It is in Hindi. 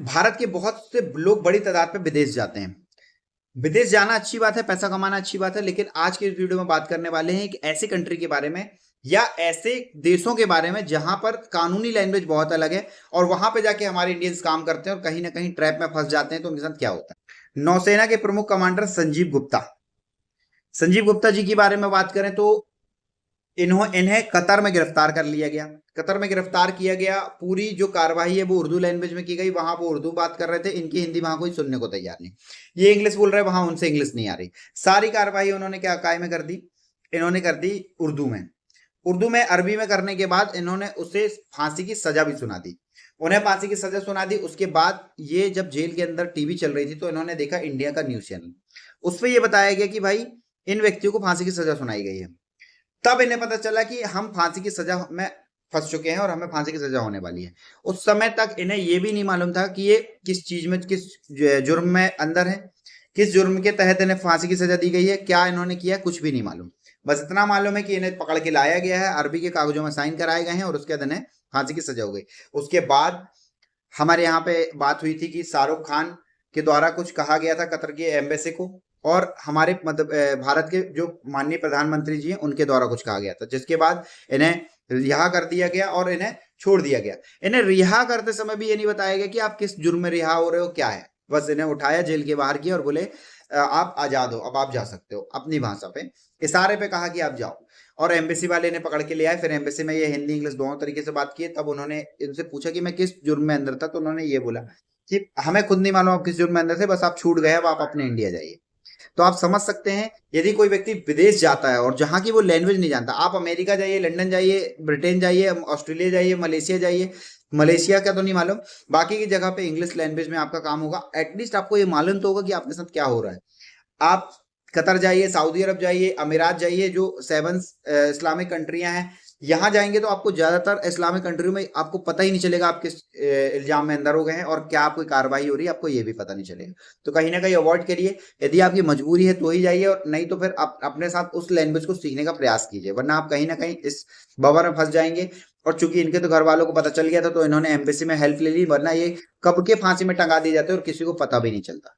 भारत के बहुत से लोग बड़ी तादाद पे विदेश जाते हैं। विदेश जाना अच्छी बात है, पैसा कमाना अच्छी बात है, लेकिन आज के इस वीडियो में बात करने वाले हैं एक ऐसे कंट्री के बारे में या ऐसे देशों के बारे में जहां पर कानूनी लैंग्वेज बहुत अलग है और वहां पे जाके हमारे इंडियंस काम करते हैं और कहीं ना कहीं ट्रैप में फंस जाते हैं। तो उनके साथ क्या होता है। नौसेना के प्रमुख कमांडर संजीव गुप्ता। संजीव गुप्ता जी के बारे में बात करें तो इन्हें कतर में गिरफ्तार कर लिया गया। कतर में गिरफ्तार किया गया। पूरी जो कार्रवाई है वो उर्दू लैंग्वेज में की गई। वहां वो उर्दू बात कर रहे थे, इनकी हिंदी वहां कोई सुनने को तैयार नहीं। ये इंग्लिश बोल रहे हैं, वहां उनसे इंग्लिश नहीं आ रही। सारी कार्रवाई उन्होंने क्या काय में कर दी, इन्होंने कर दी उर्दू में। उर्दू में अरबी में करने के बाद इन्होंने उसे फांसी की सजा भी सुना दी। उन्हें फांसी की सजा सुना दी। उसके बाद ये जब जेल के अंदर टीवी चल रही थी तो इन्होंने देखा इंडिया का न्यूज चैनल, उस पर यह बताया गया कि भाई इन व्यक्तियों को फांसी की सजा सुनाई गई है। तब इन्हें पता चला कि हम फांसी की सजा में फंस चुके हैं और हमें फांसी की सजा होने वाली है। उस समय तक इन्हें यह भी नहीं मालूम था कि ये किस चीज में, किस जुर्म में अंदर है, किस जुर्म के तहत इन्हें फांसी की सजा दी गई है, क्या इन्होंने किया, कुछ भी नहीं मालूम। बस इतना मालूम है कि इन्हें पकड़ के लाया गया है, अरबी के कागजों में साइन कराए गए हैं और उसके बाद इन्हें फांसी की सजा हो गई। उसके बाद हमारे यहाँ पे बात हुई थी कि शाहरुख खान के द्वारा कुछ कहा गया था कतर के एम्बेसी को, और हमारे मतलब भारत के जो माननीय प्रधानमंत्री जी हैं उनके द्वारा कुछ कहा गया था, जिसके बाद इन्हें रिहा कर दिया गया और इन्हें छोड़ दिया गया। इन्हें रिहा करते समय भी ये नहीं बताया गया कि आप किस जुर्म में रिहा हो रहे हो, क्या है। बस इन्हें उठाया, जेल के बाहर किया और बोले आप आजाद हो, अब आप जा सकते हो। अपनी भाषा पे, इशारे पे कहा कि आप जाओ। और एम्बेसी वाले ने पकड़ के ले आए। फिर एम्बेसी में ये हिंदी इंग्लिश दोनों तरीके से बात किए। तब उन्होंने इनसे पूछा कि मैं किस जुर्म में अंदर था, तो उन्होंने ये बोला कि हमें खुद नहीं मालूम आप किस जुर्म में अंदर थे, बस आप छूट गए, अब आप अपने इंडिया जाइए। तो आप समझ सकते हैं, यदि कोई व्यक्ति विदेश जाता है और जहां की वो लैंग्वेज नहीं जानता, आप अमेरिका जाइए, लंदन जाइए, ब्रिटेन जाइए, ऑस्ट्रेलिया जाइए, मलेशिया जाइए, मलेशिया का तो नहीं मालूम, बाकी की जगह पे इंग्लिश लैंग्वेज में आपका काम होगा। एटलीस्ट आपको ये मालूम तो होगा कि आपके साथ क्या हो रहा है। आप कतर जाइए, सऊदी अरब जाइए, अमीरात जाइए, जो 7 इस्लामिक कंट्रियां हैं, यहाँ जाएंगे तो आपको ज्यादातर इस्लामिक कंट्रियों में आपको पता ही नहीं चलेगा आप किस इल्जाम में अंदर हो गए हैं और क्या कोई कार्रवाई हो रही है, आपको ये भी पता नहीं चलेगा। तो कहीं ना कहीं अवॉइड करिए। यदि आपकी मजबूरी है तो ही जाइए, और नहीं तो फिर आप अपने साथ उस लैंग्वेज को सीखने का प्रयास कीजिए, वरना आप कहीं ना कहीं इस बवर में फंस जाएंगे। और चूंकि इनके तो घर वालों को पता चल गया था तो इन्होंने एम्बेसी में हेल्प ले ली, वरना ये कब के फांसी में टंगा दिए जाते और किसी को पता भी नहीं चलता।